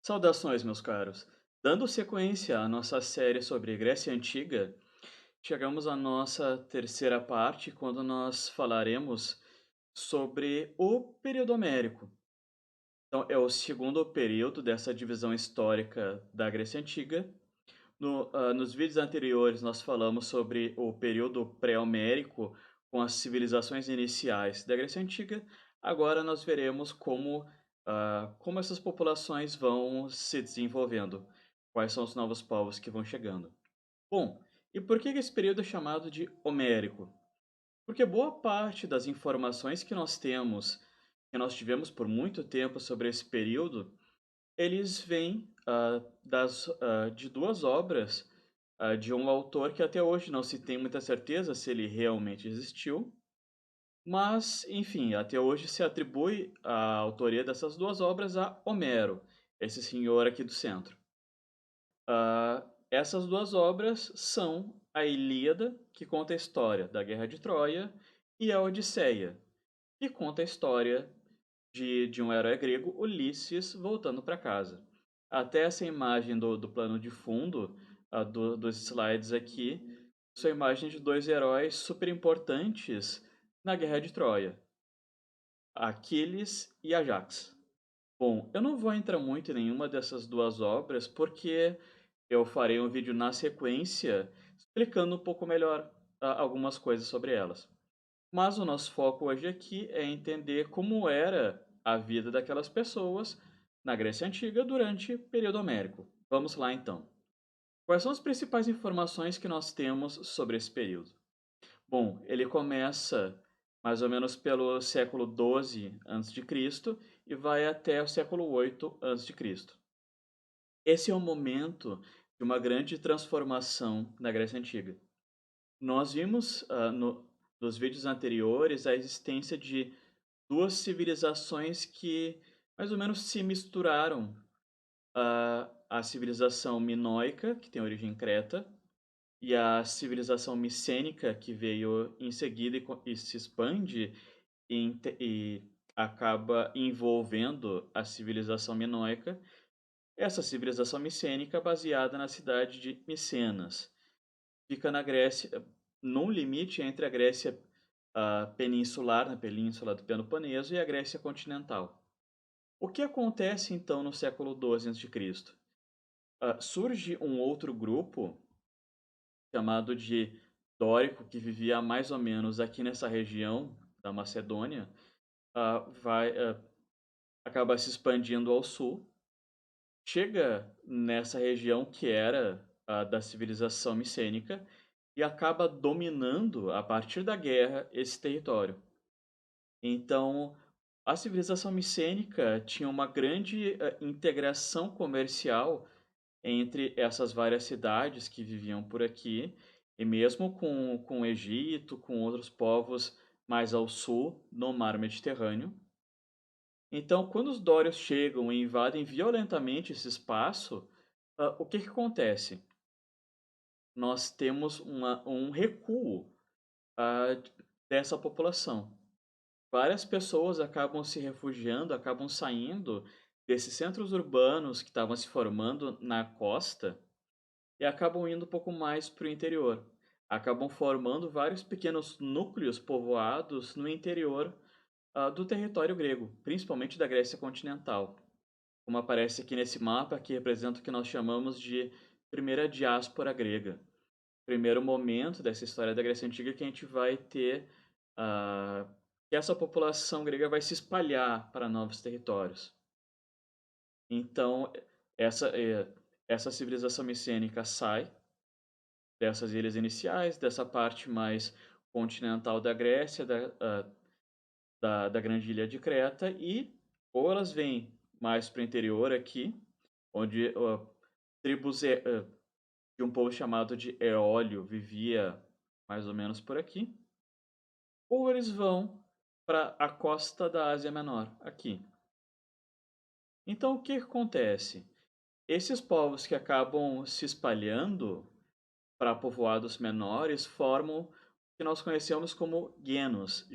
Saudações, meus caros. Dando sequência à nossa série sobre Grécia Antiga, chegamos à nossa terceira parte, quando nós falaremos sobre o período homérico. Então, é o segundo período dessa divisão histórica da Grécia Antiga. Nos vídeos anteriores, nós falamos sobre o período pré-homérico, com as civilizações iniciais da Grécia Antiga. Agora nós veremos como essas populações vão se desenvolvendo, quais são os novos povos que vão chegando. Bom, e por que esse período é chamado de Homérico? Porque boa parte das informações que nós temos, que nós tivemos por muito tempo sobre esse período, eles vêm, de 2 obras, de um autor que até hoje não se tem muita certeza se ele realmente existiu, mas, enfim, até hoje se atribui a autoria dessas 2 obras a Homero, esse senhor aqui do centro. Essas 2 obras são a Ilíada, que conta a história da Guerra de Troia, e a Odisseia, que conta a história de um herói grego, Ulisses, voltando para casa. Até essa imagem do plano de fundo, dos slides aqui, são imagens de 2 heróis super importantes na Guerra de Troia, Aquiles e Ajax. Bom, eu não vou entrar muito em nenhuma dessas 2 obras, porque eu farei um vídeo na sequência explicando um pouco melhor, algumas coisas sobre elas. Mas o nosso foco hoje aqui é entender como era a vida daquelas pessoas na Grécia Antiga durante o período homérico. Vamos lá então. Quais são as principais informações que nós temos sobre esse período? Bom, ele começa mais ou menos pelo século 12 a.C. e vai até o século 8 a.C. Esse é o momento de uma grande transformação na Grécia Antiga. Nós vimos nos vídeos anteriores a existência de 2 civilizações que mais ou menos se misturaram. A civilização minoica, que tem origem em Creta, e a civilização micênica, que veio em seguida e se expande e acaba envolvendo a civilização minoica. Essa civilização micênica baseada na cidade de Micenas. Fica na Grécia, no limite entre a Grécia, peninsular, na península do Peloponeso, e a Grécia continental. O que acontece então no século 12 a.C.? Surge um outro grupo chamado de Dórico, que vivia mais ou menos aqui nessa região da Macedônia, vai acaba se expandindo ao sul, chega nessa região que era a da civilização micênica e acaba dominando, a partir da guerra, esse território. Então, a civilização micênica tinha uma grande, integração comercial entre essas várias cidades que viviam por aqui, e mesmo com o Egito, com outros povos mais ao sul, no mar Mediterrâneo. Então, quando os dórios chegam e invadem violentamente esse espaço, o que que acontece? Nós temos um recuo, dessa população. Várias pessoas acabam se refugiando, acabam saindo desses centros urbanos que estavam se formando na costa e acabam indo um pouco mais para o interior. Acabam formando vários pequenos núcleos povoados no interior, do território grego, principalmente da Grécia continental, como aparece aqui nesse mapa, que representa o que nós chamamos de primeira diáspora grega. Primeiro momento dessa história da Grécia Antiga que a gente vai ter, que essa população grega vai se espalhar para novos territórios. Então, essa, essa civilização micênica sai dessas ilhas iniciais, dessa parte mais continental da Grécia, da grande ilha de Creta, e ou elas vêm mais para o interior aqui, onde tribos de um povo chamado de Eólio vivia mais ou menos por aqui, ou eles vão para a costa da Ásia Menor, aqui. Então o que que acontece? Esses povos que acabam se espalhando para povoados menores formam o que nós conhecemos como genos.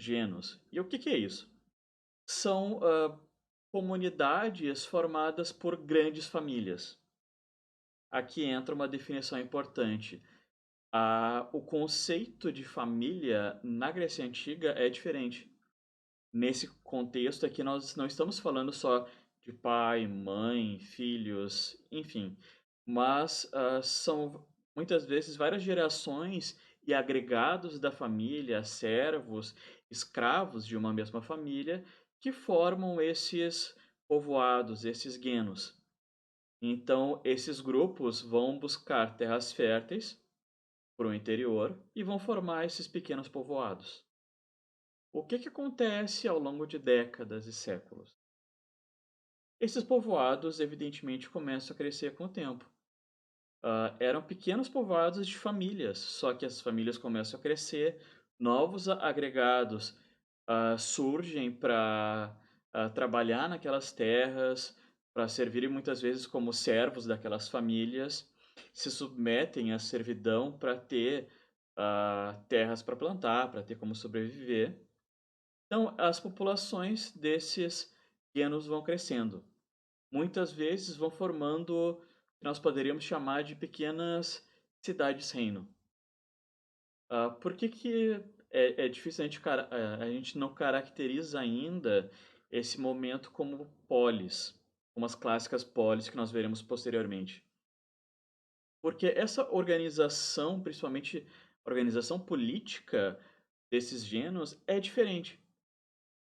E o que que é isso? São comunidades formadas por grandes famílias. Aqui entra uma definição importante. O conceito de família na Grécia Antiga é diferente. Nesse contexto aqui, nós não estamos falando só de pai, mãe, filhos, enfim, mas são muitas vezes várias gerações e agregados da família, servos, escravos de uma mesma família, que formam esses povoados, esses guenos. Então, esses grupos vão buscar terras férteis para o interior e vão formar esses pequenos povoados. O que acontece ao longo de décadas e séculos? Esses povoados, evidentemente, começam a crescer com o tempo. Eram pequenos povoados de famílias, só que as famílias começam a crescer, novos agregados surgem para trabalhar naquelas terras, para servirem muitas vezes como servos daquelas famílias, se submetem à servidão para ter terras para plantar, para ter como sobreviver. Então, as populações desses guenos vão crescendo. Muitas vezes vão formando o que nós poderíamos chamar de pequenas cidades-reino. Por que que é difícil a gente não caracteriza ainda esse momento como polis, como as clássicas polis que nós veremos posteriormente? Porque essa organização, principalmente a organização política desses genos, é diferente.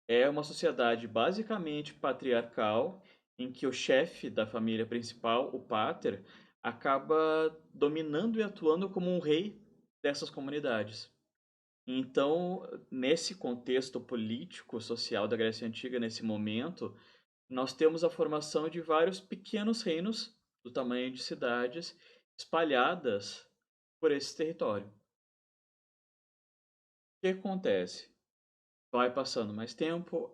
É uma sociedade basicamente patriarcal, em que o chefe da família principal, o pater, acaba dominando e atuando como um rei dessas comunidades. Então, nesse contexto político, social da Grécia Antiga, nesse momento, nós temos a formação de vários pequenos reinos, do tamanho de cidades, espalhadas por esse território. O que acontece? Vai passando mais tempo,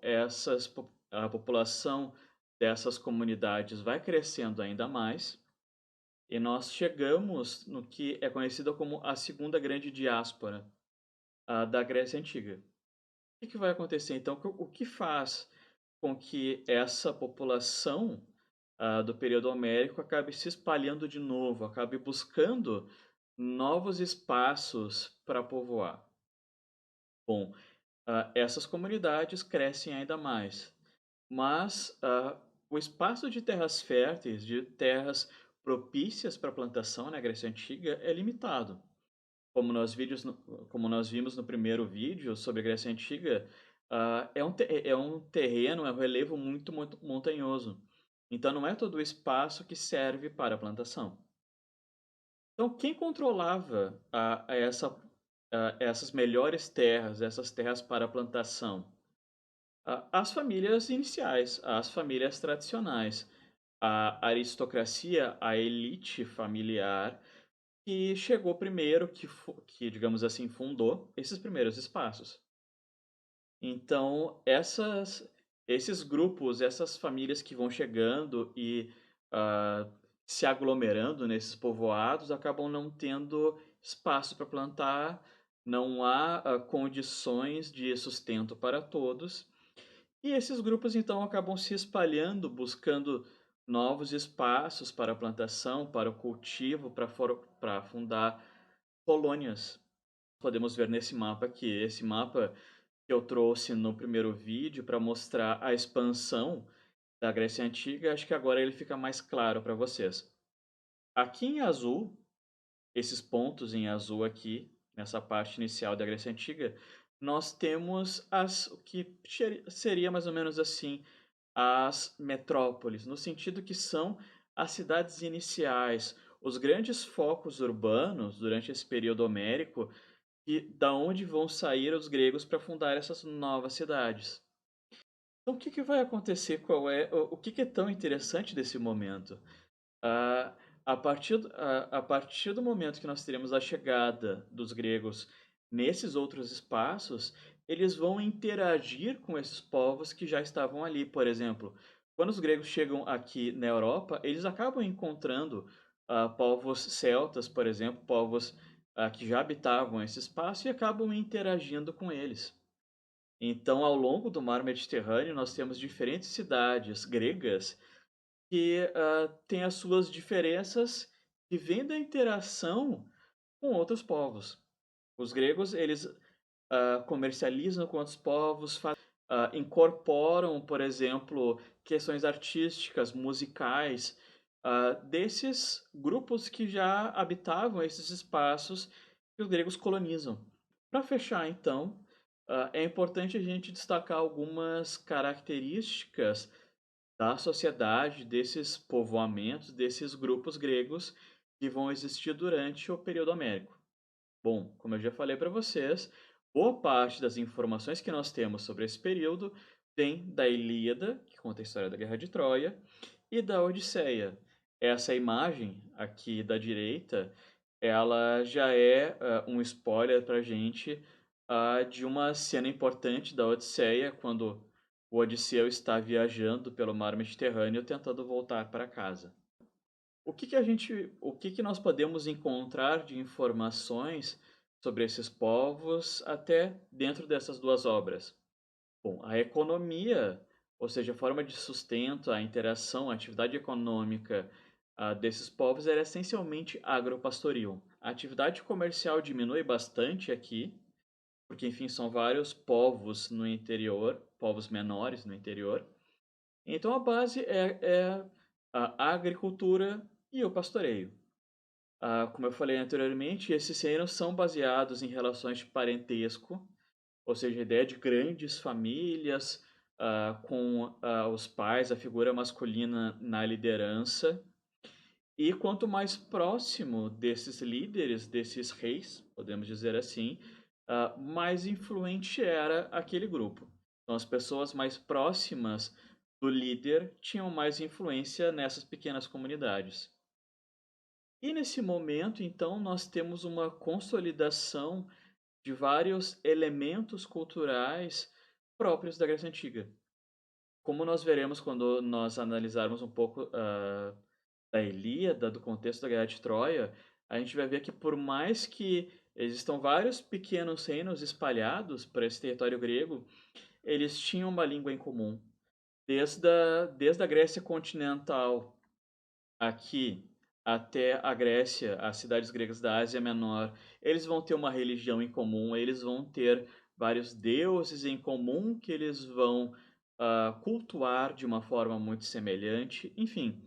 a população dessas comunidades vai crescendo ainda mais, e nós chegamos no que é conhecido como a segunda grande diáspora, da Grécia Antiga. O que vai acontecer então? O que faz com que essa população, do período homérico acabe se espalhando de novo, acabe buscando novos espaços para povoar? Bom, essas comunidades crescem ainda mais. Mas, o espaço de terras férteis, de terras propícias para plantação na Grécia Antiga é limitado. Como como nós vimos no primeiro vídeo sobre a Grécia Antiga, é um terreno, é um relevo muito montanhoso. Então não é todo o espaço que serve para a plantação. Então quem controlava essas melhores terras, essas terras para a plantação? As famílias iniciais, as famílias tradicionais, a aristocracia, a elite familiar que chegou primeiro, que digamos assim, fundou esses primeiros espaços. Então, esses grupos, essas famílias que vão chegando e ah, se aglomerando nesses povoados acabam não tendo espaço para plantar, não há condições de sustento para todos e esses grupos então acabam se espalhando, buscando novos espaços para a plantação, para o cultivo, para fundar colônias. Podemos ver nesse mapa aqui, esse mapa que eu trouxe no primeiro vídeo para mostrar a expansão da Grécia Antiga, acho que agora ele fica mais claro para vocês. Aqui em azul, esses pontos em azul aqui, nessa parte inicial da Grécia Antiga, nós temos o que seria mais ou menos assim as metrópoles, no sentido que são as cidades iniciais, os grandes focos urbanos durante esse período homérico, e da onde vão sair os gregos para fundar essas novas cidades. Então, o que vai acontecer? O que é tão interessante desse momento? Ah, a partir do momento que nós teremos a chegada dos gregos nesses outros espaços, eles vão interagir com esses povos que já estavam ali. Por exemplo, quando os gregos chegam aqui na Europa, eles acabam encontrando povos celtas, por exemplo, povos que já habitavam esse espaço e acabam interagindo com eles. Então, ao longo do mar Mediterrâneo, nós temos diferentes cidades gregas que têm as suas diferenças que vêm da interação com outros povos. Os gregos, eles comercializam com outros povos, incorporam, por exemplo, questões artísticas, musicais, desses grupos que já habitavam esses espaços que os gregos colonizam. Para fechar, então, é importante a gente destacar algumas características da sociedade, desses povoamentos, desses grupos gregos que vão existir durante o período homérico. Bom, como eu já falei para vocês, boa parte das informações que nós temos sobre esse período vem da Ilíada, que conta a história da Guerra de Troia, e da Odisseia. Essa imagem aqui da direita, ela já é um spoiler para a gente de uma cena importante da Odisseia, quando o Odisseu está viajando pelo mar Mediterrâneo tentando voltar para casa. O que que nós podemos encontrar de informações sobre esses povos até dentro dessas duas obras? Bom, a economia, ou seja, a forma de sustento, a interação, a atividade econômica, desses povos era essencialmente agropastoril. A atividade comercial diminui bastante aqui, porque, enfim, são vários povos no interior, povos menores no interior. Então a base é a agricultura e o pastoreio. Como eu falei anteriormente, esses reinos são baseados em relações de parentesco, ou seja, a ideia de grandes famílias, com os pais, a figura masculina na liderança. E quanto mais próximo desses líderes, desses reis, podemos dizer assim, mais influente era aquele grupo. Então, as pessoas mais próximas do líder tinham mais influência nessas pequenas comunidades. E nesse momento, então, nós temos uma consolidação de vários elementos culturais próprios da Grécia Antiga. Como nós veremos quando nós analisarmos um pouco da Ilíada, do contexto da Guerra de Troia, a gente vai ver que por mais que existam vários pequenos reinos espalhados por esse território grego, eles tinham uma língua em comum. Desde a Grécia continental aqui até a Grécia, as cidades gregas da Ásia Menor, eles vão ter uma religião em comum, eles vão ter vários deuses em comum que eles vão cultuar de uma forma muito semelhante, enfim.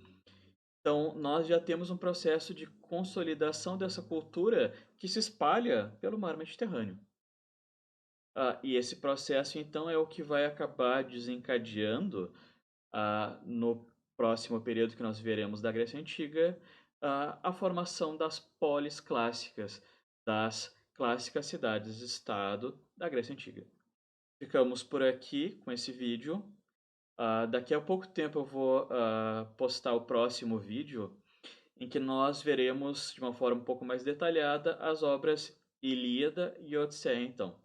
Então, nós já temos um processo de consolidação dessa cultura que se espalha pelo mar Mediterrâneo. E esse processo, então, é o que vai acabar desencadeando, no próximo período que nós veremos da Grécia Antiga, a formação das polis clássicas, das clássicas cidades-estado da Grécia Antiga. Ficamos por aqui com esse vídeo. Daqui a pouco tempo eu vou postar o próximo vídeo em que nós veremos de uma forma um pouco mais detalhada as obras Ilíada e Odisseia, então.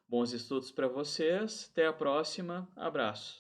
Bons estudos para vocês, até a próxima, abraço.